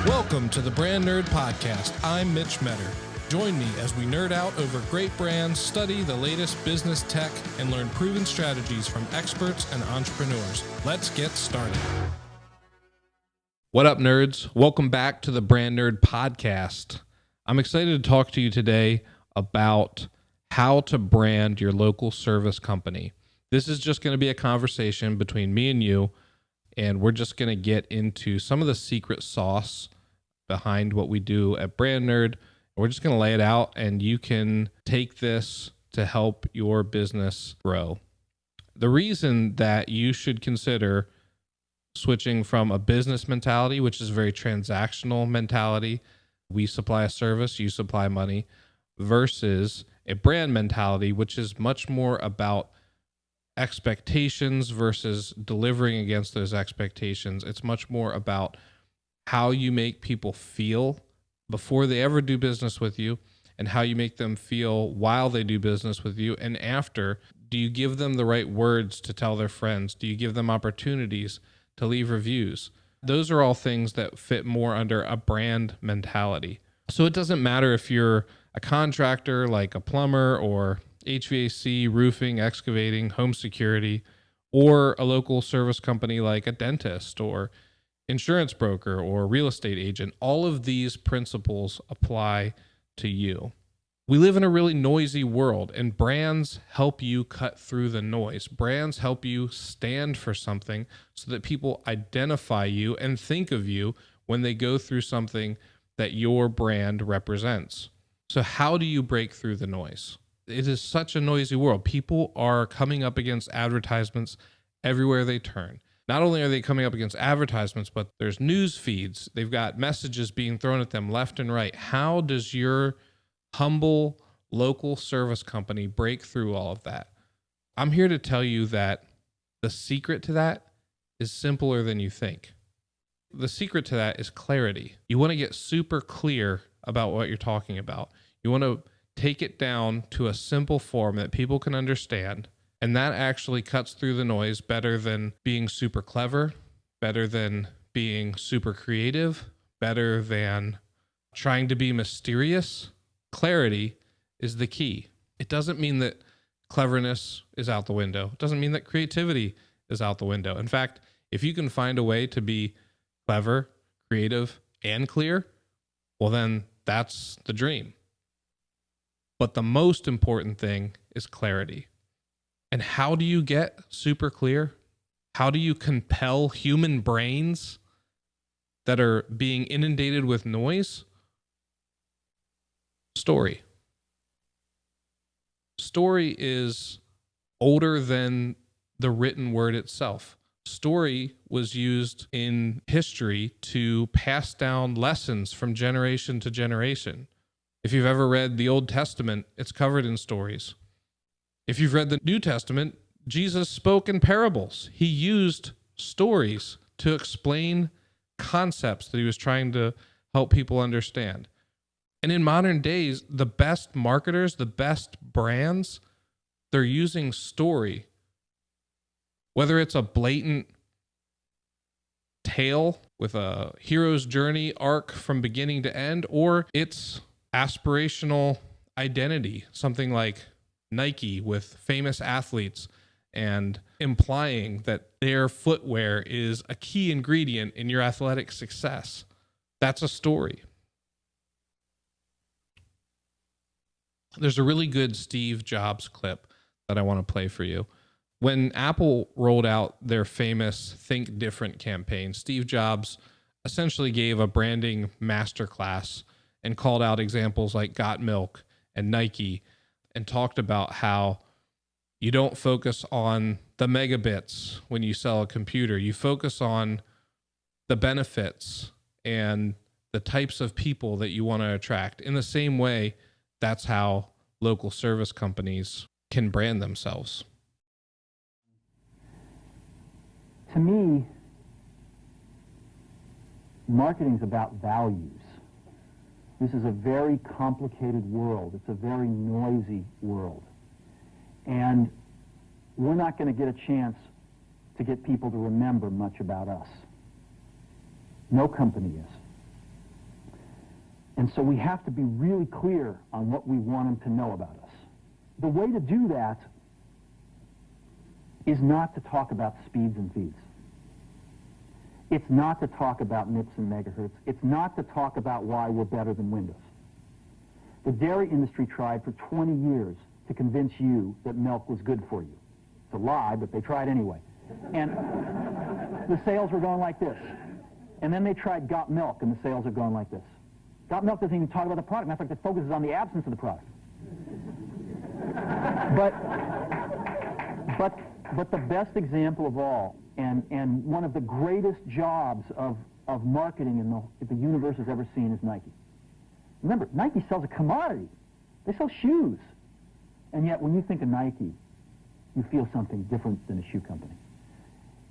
Welcome to the Brand Nerd Podcast. I'm Mitch Metter. Join me as we nerd out over great brands, study the latest business tech, and learn proven strategies from experts and entrepreneurs. Let's get started. What up, nerds? Welcome back to the Brand Nerd Podcast. I'm excited to talk to you today about how to brand your local service company. This is just going to be a conversation between me and you, and we're just going to get into some of the secret sauce behind what we do at Brand Nerd. We're just going to lay it out, and you can take this to help your business grow. The reason that you should consider switching from a business mentality, which is a very transactional mentality, we supply a service, you supply money, versus a brand mentality, which is much more about expectations versus delivering against those expectations. It's much more about how you make people feel before they ever do business with you, and how you make them feel while they do business with you and after. Do you give them the right words to tell their friends? Do you give them opportunities to leave reviews? Those are all things that fit more under a brand mentality. So it doesn't matter if you're a contractor like a plumber or HVAC, roofing, excavating, home security, or a local service company like a dentist or insurance broker or real estate agent. All of these principles apply to you. We live in a really noisy world, and brands help you cut through the noise. Brands help you stand for something so that people identify you and think of you when they go through something that your brand represents. So how do you break through the noise? It is such a noisy world. People are coming up against advertisements everywhere they turn. Not only are they coming up against advertisements, but there's news feeds. They've got messages being thrown at them left and right. How does your humble local service company break through all of that? I'm here to tell you that the secret to that is simpler than you think. The secret to that is clarity. You want to get super clear about what you're talking about. You want to take it down to a simple form that people can understand. And that actually cuts through the noise better than being super clever, better than being super creative, better than trying to be mysterious. Clarity is the key. It doesn't mean that cleverness is out the window. It doesn't mean that creativity is out the window. In fact, if you can find a way to be clever, creative, and clear, well, then that's the dream. But the most important thing is clarity. And how do you get super clear? How do you compel human brains that are being inundated with noise? Story. Story is older than the written word itself. Story was used in history to pass down lessons from generation to generation. If you've ever read the Old Testament, it's covered in stories. If you've read the New Testament, Jesus spoke in parables. He used stories to explain concepts that he was trying to help people understand. And in modern days, the best marketers, the best brands, they're using story. Whether it's a blatant tale with a hero's journey arc from beginning to end, or it's aspirational identity, something like Nike with famous athletes and implying that their footwear is a key ingredient in your athletic success. That's a story. There's a really good Steve Jobs clip that I want to play for you. When Apple rolled out their famous Think Different campaign, Steve Jobs essentially gave a branding masterclass and called out examples like Got Milk and Nike, and talked about how you don't focus on the megabits when you sell a computer. You focus on the benefits and the types of people that you want to attract. In the same way, that's how local service companies can brand themselves. To me, marketing's about values. This is a very complicated world. It's a very noisy world. And we're not going to get a chance to get people to remember much about us. No company is. And so we have to be really clear on what we want them to know about us. The way to do that is not to talk about speeds and feeds. It's not to talk about MIPS and megahertz. It's not to talk about why we're better than Windows. The dairy industry tried for 20 years to convince you that milk was good for you. It's a lie, but they tried anyway. And the sales were going like this. And then they tried Got Milk, and the sales are going like this. Got Milk doesn't even talk about the product. Matter of fact, it focuses on the absence of the product. But the best example of all, and one of the greatest jobs of marketing the universe has ever seen is Nike. Remember, Nike sells a commodity. They sell shoes. And yet, when you think of Nike, you feel something different than a shoe company.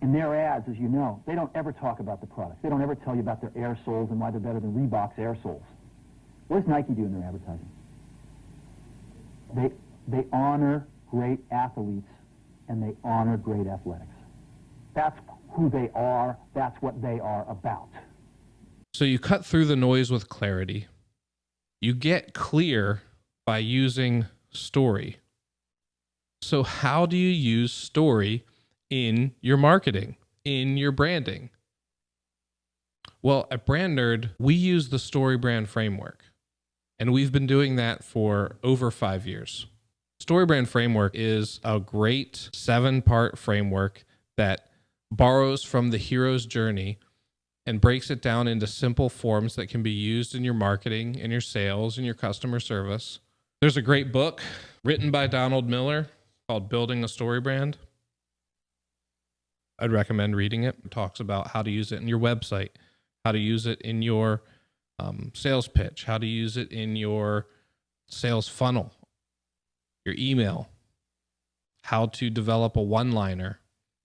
In their ads, as you know, they don't ever talk about the product. They don't ever tell you about their air soles and why they're better than Reebok's air soles. What does Nike do in their advertising? They honor great athletes, and they honor great athletics. That's who they are. That's what they are about. So you cut through the noise with clarity. You get clear by using story. So how do you use story in your marketing, in your branding? Well, at Brand Nerd, we use the StoryBrand Framework, and we've been doing that for over 5 years. StoryBrand Framework is a great 7-part framework that borrows from the hero's journey and breaks it down into simple forms that can be used in your marketing, in your sales, in your customer service. There's a great book written by Donald Miller called Building a Story Brand. I'd recommend reading it. It talks about how to use it in your website, how to use it in your sales pitch, how to use it in your sales funnel, your email, how to develop a one-liner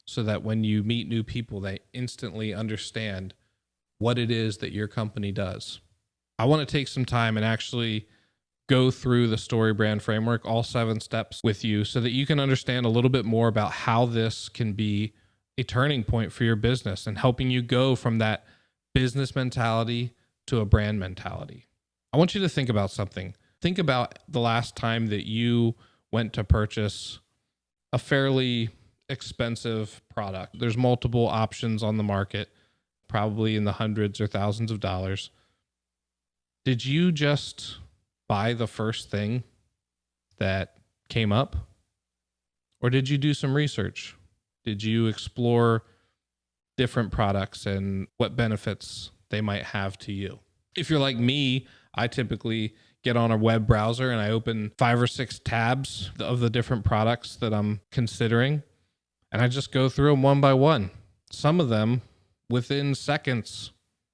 so that when you meet new people, they instantly understand what it is that your company does. I want to take some time and actually go through the StoryBrand Framework, all 7 steps with you, so that you can understand a little bit more about how this can be a turning point for your business and helping you go from that business mentality to a brand mentality. I want you to think about something. Think about the last time that you went to purchase a fairly expensive product. There's multiple options on the market, probably in the hundreds or thousands of dollars. Did you just buy the first thing that came up? Or did you do some research? Did you explore different products and what benefits they might have to you? If you're like me, I typically get on a web browser and I open 5 or 6 tabs of the different products that I'm considering, and I just go through them one by one. Some of them, within seconds,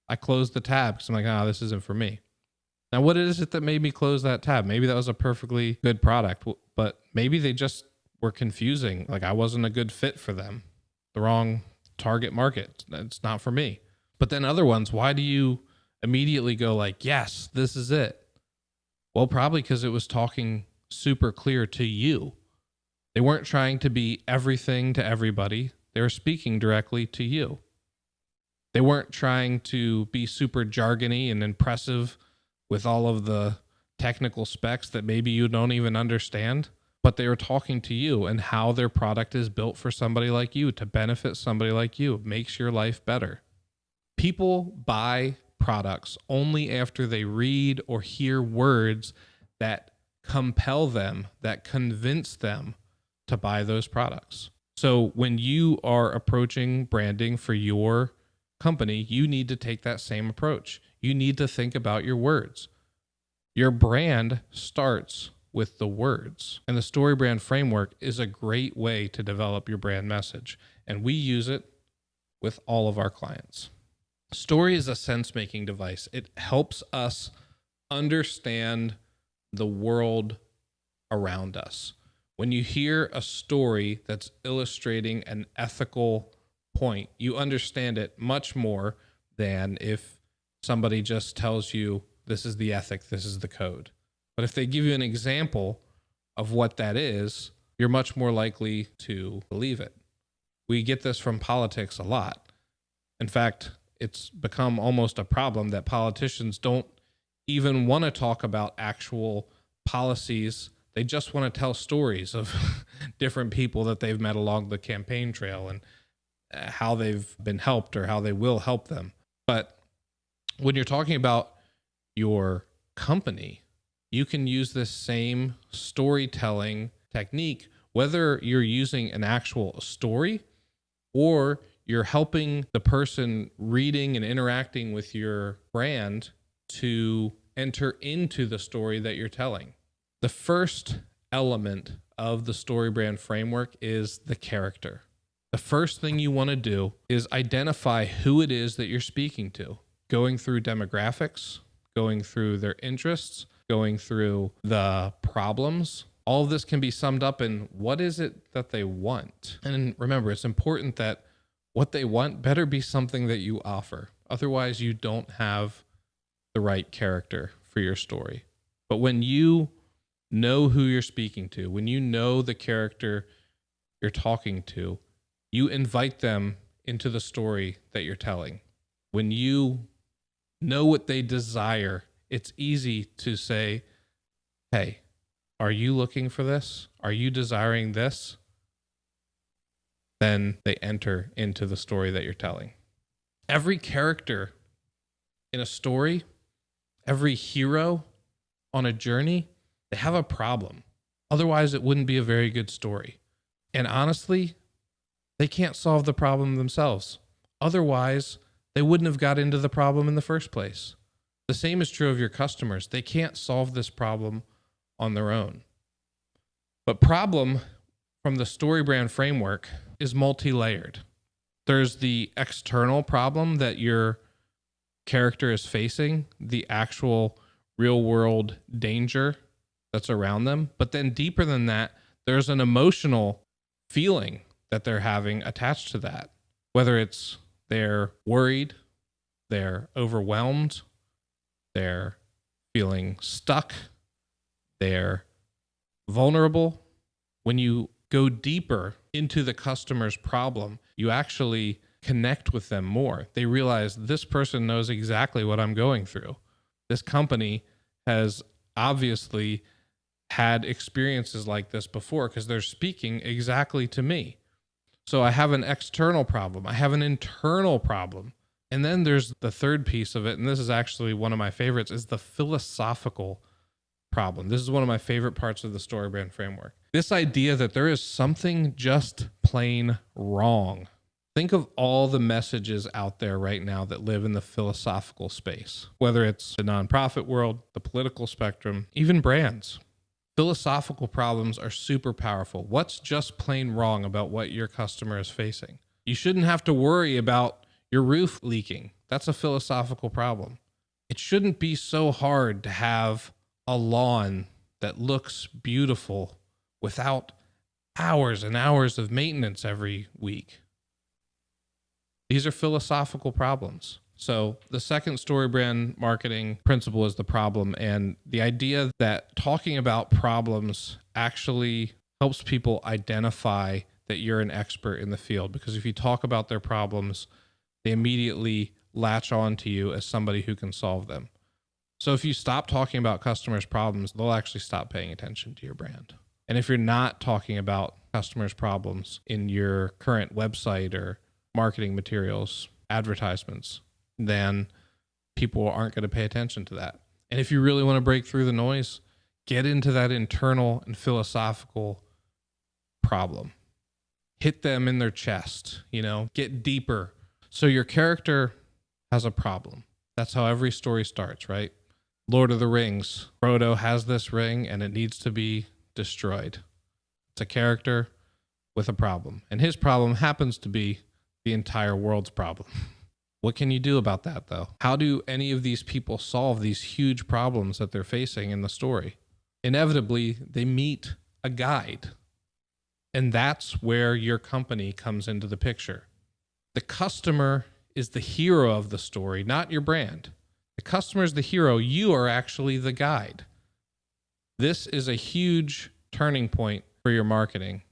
I close the tab because I'm like, this isn't for me. Now, what is it that made me close that tab? Maybe that was a perfectly good product, but maybe they just were confusing. Like I wasn't a good fit for them, the wrong target market. It's not for me. But then other ones, why do you immediately go like, yes, this is it? Well, probably because it was talking super clear to you. They weren't trying to be everything to everybody. They were speaking directly to you. They weren't trying to be super jargony and impressive with all of the technical specs that maybe you don't even understand, but they were talking to you and how their product is built for somebody like you, to benefit somebody like you. It makes your life better. People buy products only after they read or hear words that compel them, that convince them to buy those products. So when you are approaching branding for your company, you need to take that same approach. You need to think about your words. Your brand starts with the words, and the StoryBrand Framework is a great way to develop your brand message, and we use it with all of our clients. Story is a sense-making device. It helps us understand the world around us. When you hear a story that's illustrating an ethical point, you understand it much more than if somebody just tells you, this is the ethic, this is the code. But if they give you an example of what that is, you're much more likely to believe it. We get this from politics a lot. In fact, it's become almost a problem that politicians don't even want to talk about actual policies. They just want to tell stories of different people that they've met along the campaign trail and how they've been helped or how they will help them. But when you're talking about your company, you can use this same storytelling technique, whether you're using an actual story or you're helping the person reading and interacting with your brand to enter into the story that you're telling. The first element of the StoryBrand framework is the character. The first thing you want to do is identify who it is that you're speaking to, going through demographics, going through their interests, going through the problems. All of this can be summed up in what is it that they want. And remember, it's important that what they want better be something that you offer. Otherwise, you don't have the right character for your story. But when you know who you're speaking to, when you know the character you're talking to, you invite them into the story that you're telling. When you know what they desire, it's easy to say, hey, are you looking for this? Are you desiring this? Then they enter into the story that you're telling. Every character in a story, every hero on a journey, they have a problem. Otherwise, it wouldn't be a very good story. And honestly, they can't solve the problem themselves. Otherwise, they wouldn't have got into the problem in the first place. The same is true of your customers. They can't solve this problem on their own. But problem from the StoryBrand framework is multi-layered. There's the external problem that your character is facing, the actual real world danger that's around them. But then deeper than that, there's an emotional feeling that they're having attached to that. Whether it's they're worried, they're overwhelmed, they're feeling stuck, they're vulnerable. When you go deeper into the customer's problem, you actually connect with them more. They realize this person knows exactly what I'm going through. This company has obviously had experiences like this before because they're speaking exactly to me. So I have an external problem. I have an internal problem. And then there's the third piece of it, and this is actually one of my favorites, is the philosophical problem. This is one of my favorite parts of the StoryBrand framework. This idea that there is something just plain wrong. Think of all the messages out there right now that live in the philosophical space, whether it's the nonprofit world, the political spectrum, even brands. Philosophical problems are super powerful. What's just plain wrong about what your customer is facing? You shouldn't have to worry about your roof leaking. That's a philosophical problem. It shouldn't be so hard to have a lawn that looks beautiful without hours and hours of maintenance every week. These are philosophical problems. So the second StoryBrand marketing principle is the problem, and the idea that talking about problems actually helps people identify that you're an expert in the field, because if you talk about their problems, they immediately latch on to you as somebody who can solve them. So if you stop talking about customers' problems, they'll actually stop paying attention to your brand. And if you're not talking about customers' problems in your current website or marketing materials, advertisements, then people aren't going to pay attention to that. And if you really want to break through the noise, get into that internal and philosophical problem. Hit them in their chest, get deeper. So your character has a problem. That's how every story starts, right? Lord of the Rings, Frodo has this ring and it needs to be destroyed. It's a character with a problem. And his problem happens to be the entire world's problem. What can you do about that, though? How do any of these people solve these huge problems that they're facing in the story? Inevitably, they meet a guide. And that's where your company comes into the picture. The customer is the hero of the story, not your brand. The customer is the hero. You are actually the guide. This is a huge turning point for your marketing.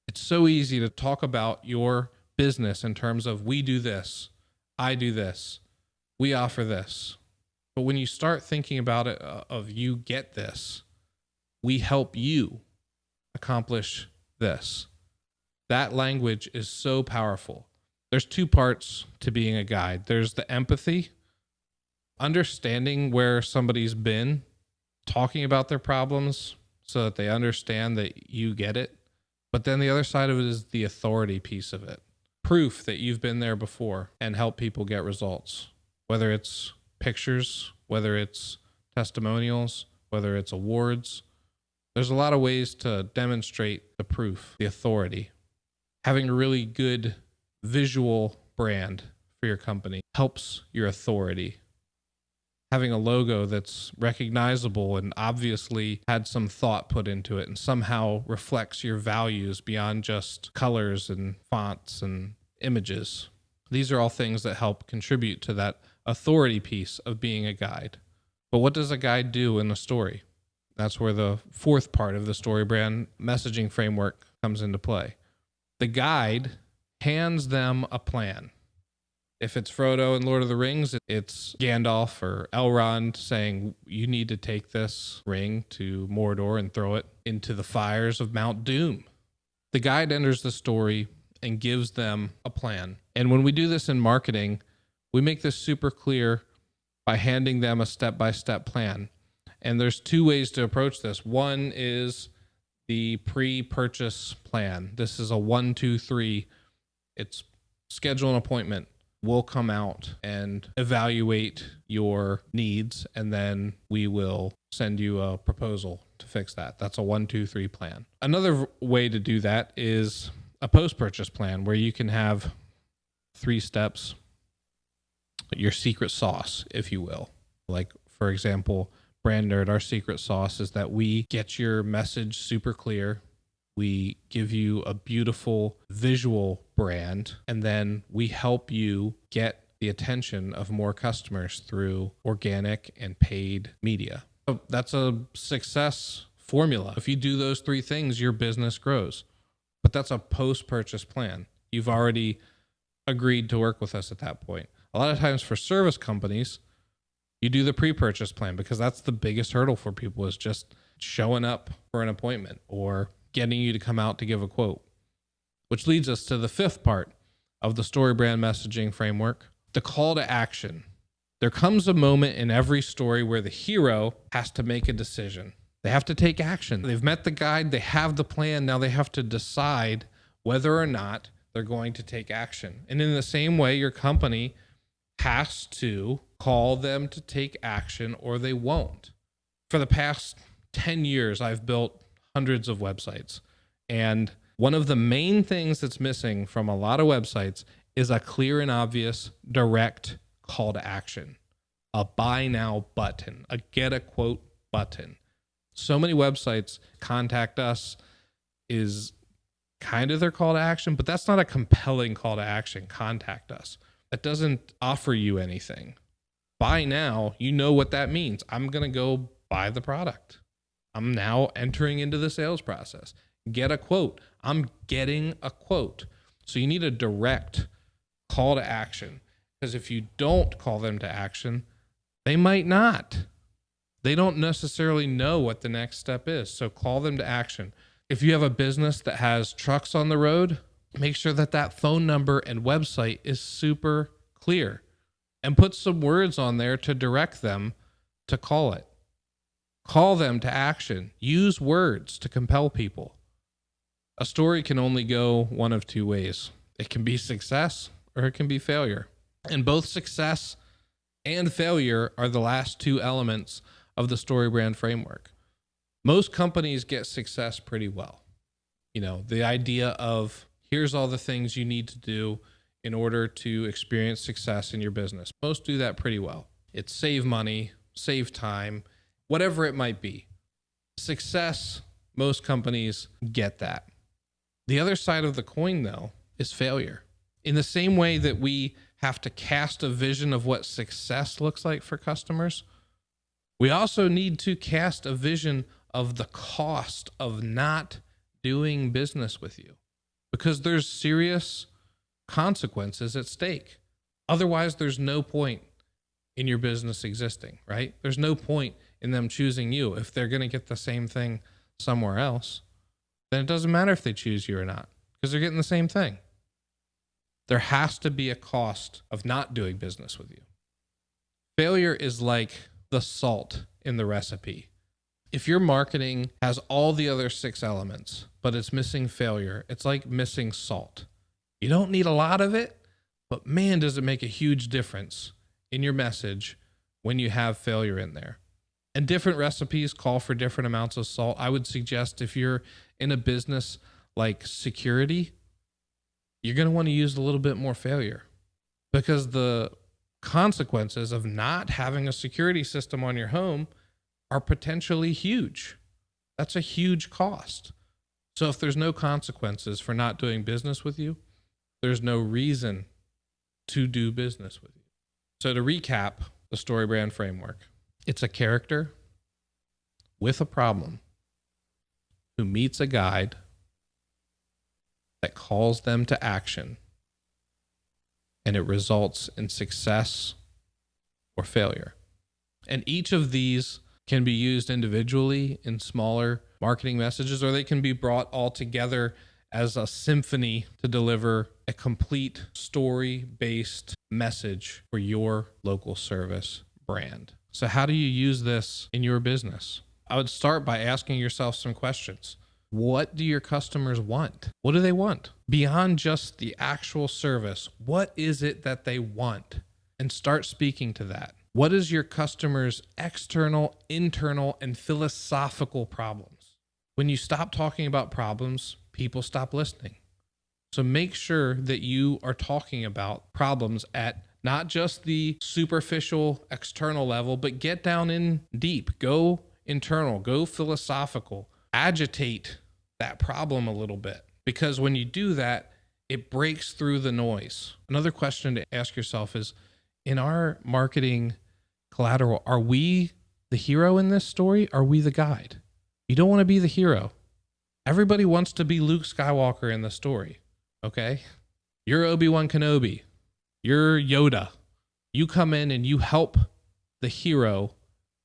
It's so easy to talk about your business in terms of we do this, I do this, we offer this. But when you start thinking about it of you get this, we help you accomplish this. That language is so powerful. There's two parts to being a guide. There's the empathy, understanding where somebody's been, talking about their problems so that they understand that you get it. But then the other side of it is the authority piece of it. Proof that you've been there before and help people get results, whether it's pictures, whether it's testimonials, whether it's awards. There's a lot of ways to demonstrate the proof, the authority. Having a really good visual brand for your company helps your authority. Having a logo that's recognizable and obviously had some thought put into it and somehow reflects your values beyond just colors and fonts and images. These are all things that help contribute to that authority piece of being a guide. But what does a guide do in a story? That's where the fourth part of the StoryBrand messaging framework comes into play. The guide hands them a plan. If it's Frodo in Lord of the Rings, it's Gandalf or Elrond saying, you need to take this ring to Mordor and throw it into the fires of Mount Doom. The guide enters the story and gives them a plan. And when we do this in marketing, we make this super clear by handing them a step-by-step plan. And there's two ways to approach this. One is the pre-purchase plan. This is a 1, 2, 3. It's schedule an appointment. We'll come out and evaluate your needs, and then we will send you a proposal to fix that. That's a 1, 2, 3 plan. Another way to do that is a post-purchase plan where you can have 3 steps, your secret sauce, if you will. Like, for example, Brand Nerd, our secret sauce is that we get your message super clear. We give you a beautiful visual brand, and then we help you get the attention of more customers through organic and paid media. So that's a success formula. If you do those 3 things, your business grows. But that's a post-purchase plan. You've already agreed to work with us at that point. A lot of times for service companies, you do the pre-purchase plan because that's the biggest hurdle for people, is just showing up for an appointment or getting you to come out to give a quote. Which leads us to the 5th part of the StoryBrand messaging framework, the call to action. There comes a moment in every story where the hero has to make a decision. They have to take action. They've met the guide, they have the plan, now they have to decide whether or not they're going to take action. And in the same way, your company has to call them to take action or they won't. For the past 10 years, I've built hundreds of websites. And one of the main things that's missing from a lot of websites is a clear and obvious direct call to action. A buy now button, a get a quote button. So many websites, contact us is kind of their call to action, but that's not a compelling call to action. Contact us. That doesn't offer you anything. Buy now, you know what that means. I'm going to go buy the product. I'm now entering into the sales process. Get a quote. I'm getting a quote. So you need a direct call to action, because if you don't call them to action, they might not. They don't necessarily know what the next step is. So call them to action. If you have a business that has trucks on the road, make sure that that phone number and website is super clear and put some words on there to direct them to call it. Call them to action. Use words to compel people. A story can only go one of 2 ways. It can be success or it can be failure. And both success and failure are the last 2 elements of the StoryBrand framework. Most companies get success pretty well. You know, the idea of here's all the things you need to do in order to experience success in your business. Most do that pretty well. It's save money, save time, whatever it might be. Success, most companies get that. The other side of the coin, though, is failure. In the same way that we have to cast a vision of what success looks like for customers, we also need to cast a vision of the cost of not doing business with you, because there's serious consequences at stake. Otherwise, there's no point in your business existing, right? There's no point in them choosing you. If they're going to get the same thing somewhere else, then it doesn't matter if they choose you or not, because they're getting the same thing. There has to be a cost of not doing business with you. Failure is like the salt in the recipe. If your marketing has all the other 6 elements, but it's missing failure, it's like missing salt. You don't need a lot of it, but man, does it make a huge difference in your message when you have failure in there. And different recipes call for different amounts of salt. I would suggest if you're in a business like security, you're going to want to use a little bit more failure, because the consequences of not having a security system on your home are potentially huge. That's a huge cost. So if there's no consequences for not doing business with you, there's no reason to do business with you. So to recap the StoryBrand Framework, it's a character with a problem who meets a guide that calls them to action, and it results in success or failure. And each of these can be used individually in smaller marketing messages, or they can be brought all together as a symphony to deliver a complete story-based message for your local service brand. So how do you use this in your business? I would start by asking yourself some questions. What do your customers want? What do they want? Beyond just the actual service, what is it that they want? And start speaking to that. What is your customer's external, internal, and philosophical problems? When you stop talking about problems, people stop listening. So make sure that you are talking about problems at not just the superficial external level, but get down in deep, go internal, go philosophical, agitate that problem a little bit. Because when you do that, it breaks through the noise. Another question to ask yourself is, in our marketing collateral, are we the hero in this story? Are we the guide? You don't want to be the hero. Everybody wants to be Luke Skywalker in the story, okay? You're Obi-Wan Kenobi. You're Yoda. You come in and you help the hero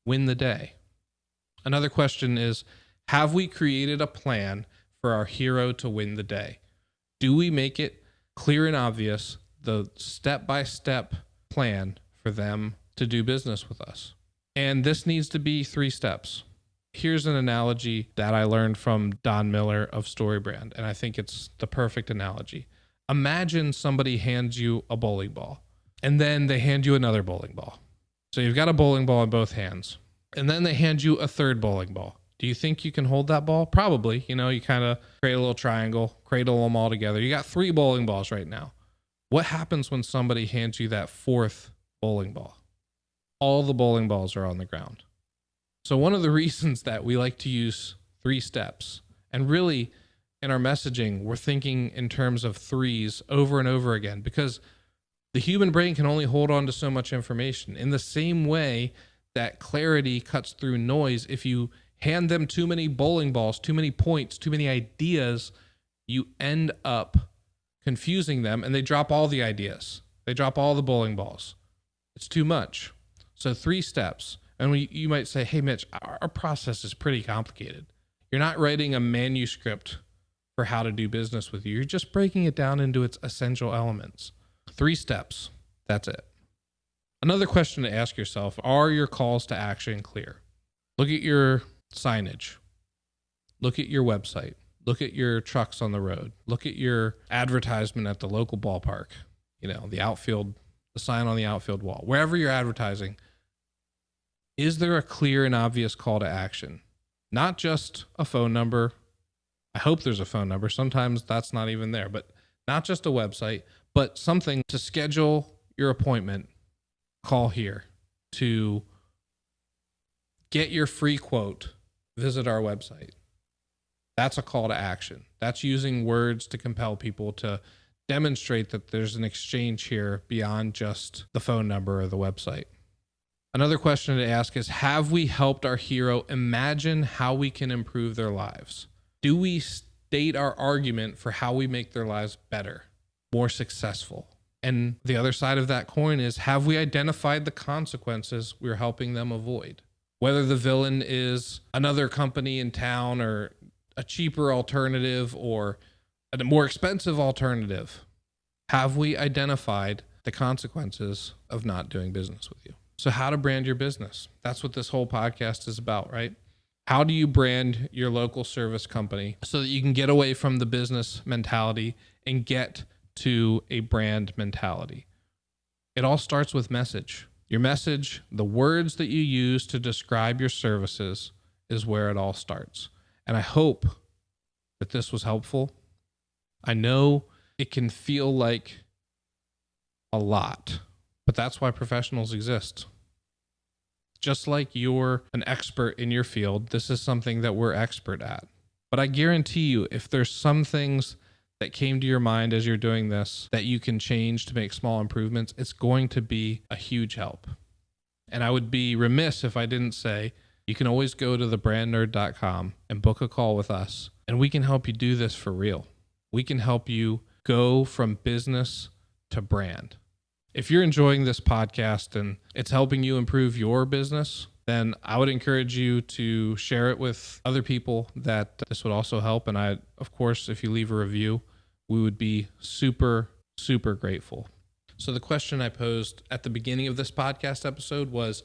win the day. Another question is, have we created a plan for our hero to win the day? Do we make it clear and obvious, the step-by-step plan for them to do business with us? And this needs to be 3 steps. Here's an analogy that I learned from Don Miller of StoryBrand, and I think it's the perfect analogy. Imagine somebody hands you a bowling ball, and then they hand you another bowling ball. So you've got a bowling ball in both hands, and then they hand you a third bowling ball. Do you think you can hold that ball? Probably. You know, you kind of create a little triangle, cradle them all together. You got 3 bowling balls right now. What happens when somebody hands you that 4th bowling ball? All the bowling balls are on the ground. So one of the reasons that we like to use 3 steps, and really in our messaging, we're thinking in terms of 3s over and over again, because the human brain can only hold on to so much information. In the same way that clarity cuts through noise, if you hand them too many bowling balls, too many points, too many ideas, you end up confusing them, and they drop all the ideas. They drop all the bowling balls. It's too much. So 3 steps. And you might say, hey, Mitch, our process is pretty complicated. You're not writing a manuscript for how to do business with you. You're just breaking it down into its essential elements. 3 steps. That's it. Another question to ask yourself, are your calls to action clear? Look at your signage. Look at your website. Look at your trucks on the road. Look at your advertisement at the local ballpark. You know, the outfield, the sign on the outfield wall. Wherever you're advertising, is there a clear and obvious call to action? Not just a phone number. I hope there's a phone number. Sometimes that's not even there, but not just a website, but something to schedule your appointment. Call here. To get your free quote, visit our website. That's a call to action. That's using words to compel people to demonstrate that there's an exchange here beyond just the phone number or the website. Another question to ask is, have we helped our hero imagine how we can improve their lives? Do we state our argument for how we make their lives better, more successful? And the other side of that coin is, have we identified the consequences we're helping them avoid? Whether the villain is another company in town or a cheaper alternative or a more expensive alternative, have we identified the consequences of not doing business with you? So how to brand your business. That's what this whole podcast is about, right? How do you brand your local service company so that you can get away from the business mentality and get to a brand mentality? It all starts with message. Your message, the words that you use to describe your services, is where it all starts. And I hope that this was helpful. I know it can feel like a lot, but that's why professionals exist. Just like you're an expert in your field, this is something that we're expert at. But I guarantee you, if there's some things that came to your mind as you're doing this that you can change to make small improvements, it's going to be a huge help. And I would be remiss if I didn't say, you can always go to thebrandnerd.com and book a call with us, and we can help you do this for real. We can help you go from business to brand. If you're enjoying this podcast and it's helping you improve your business, then I would encourage you to share it with other people that this would also help. And of course, if you leave a review, we would be super, super grateful. So the question I posed at the beginning of this podcast episode was,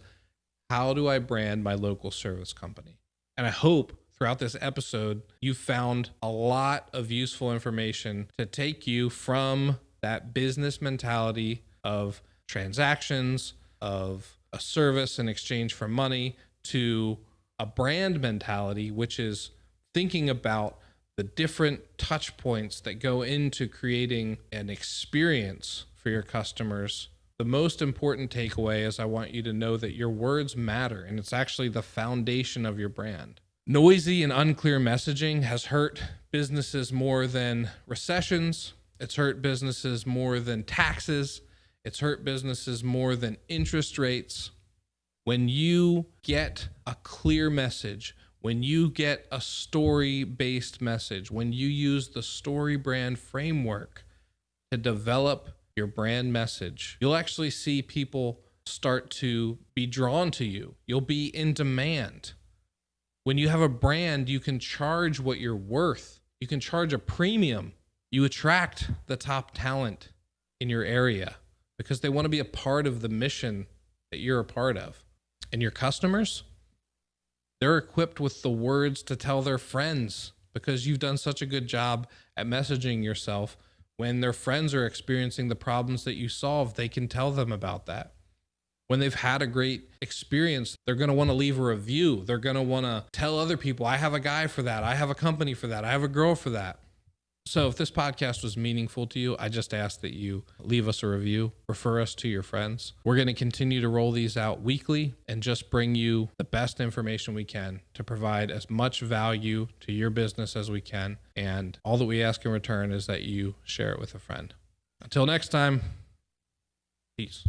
how do I brand my local service company? And I hope throughout this episode, you found a lot of useful information to take you from that business mentality of transactions, of a service in exchange for money, to a brand mentality, which is thinking about the different touch points that go into creating an experience for your customers. The most important takeaway is I want you to know that your words matter, and it's actually the foundation of your brand. Noisy and unclear messaging has hurt businesses more than recessions. It's hurt businesses more than taxes. It's hurt businesses more than interest rates. When you get a clear message, when you get a story-based message, when you use the StoryBrand Framework to develop your brand message, you'll actually see people start to be drawn to you. You'll be in demand. When you have a brand, you can charge what you're worth. You can charge a premium. You attract the top talent in your area because they want to be a part of the mission that you're a part of. And your customers, they're equipped with the words to tell their friends because you've done such a good job at messaging yourself. When their friends are experiencing the problems that you solve, they can tell them about that. When they've had a great experience, they're going to want to leave a review. They're going to want to tell other people, I have a guy for that. I have a company for that. I have a girl for that. So if this podcast was meaningful to you, I just ask that you leave us a review, refer us to your friends. We're going to continue to roll these out weekly and just bring you the best information we can to provide as much value to your business as we can. And all that we ask in return is that you share it with a friend. Until next time, peace.